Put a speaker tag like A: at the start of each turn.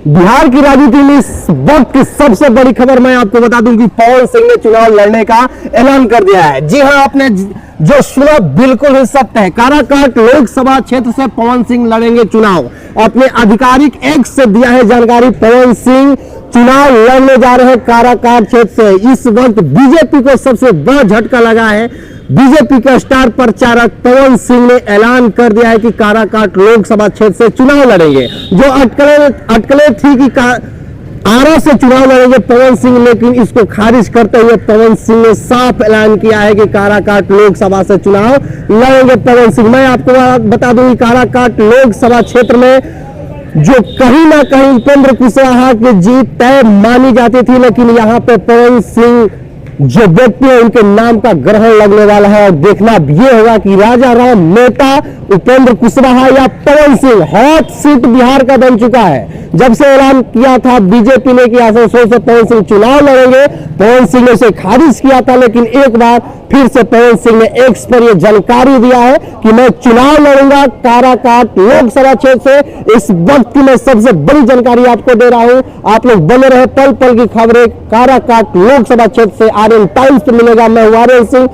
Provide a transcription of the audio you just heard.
A: बिहार की राजनीति में इस वक्त की सबसे बड़ी खबर मैं आपको बता दूं कि पवन सिंह ने चुनाव लड़ने का ऐलान कर दिया है। जी हां, आपने जो सुना बिल्कुल ही सत्य है। काराकाट लोकसभा क्षेत्र से पवन सिंह लड़ेंगे चुनाव। अपने आधिकारिक एक्स से दिया है जानकारी। पवन सिंह चुनाव लड़ने जा रहे हैं काराकाट क्षेत्र से। इस वक्त बीजेपी को सबसे बड़ा झटका लगा है। बीजेपी का स्टार प्रचारक पवन सिंह ने ऐलान कर दिया है कि काराकाट लोकसभा क्षेत्र से चुनाव लड़ेंगे। जो अटकलें थी कि आरा से चुनाव लड़ेंगे पवन सिंह, लेकिन इसको खारिज करते हुए पवन सिंह ने साफ ऐलान किया है कि काराकाट लोकसभा से चुनाव लड़ेंगे पवन सिंह। मैं आपको बता दूं कि काराकाट लोकसभा क्षेत्र में जो कहीं ना कहीं उपेंद्र कुशवाहा की जीत तय मानी जाती थी, लेकिन यहाँ पे पवन सिंह जो व्यक्ति है उनके नाम का ग्रहण लगने वाला है। और देखना ये होगा कि राजा राम नेता उपेंद्र कुशवाहा या पवन सिंह हॉट सीट बिहार का बन चुका है। जब से ऐलान किया था बीजेपी ने कि आसनसोल से पवन सिंह चुनाव लड़ेंगे, पवन सिंह ने उसे खारिज किया था, लेकिन एक बार फिर से पवन सिंह ने एक्स पर यह जानकारी दिया है कि मैं चुनाव लड़ूंगा काराकाट लोकसभा क्षेत्र से। इस वक्त की मैं सबसे बड़ी जानकारी आपको दे रहा हूं। आप लोग बने रहे, पल पल की खबरें काराकाट लोकसभा क्षेत्र से आर्यन टाइम्स पे मिलेगा। मैं हूं आर्यन सिंह।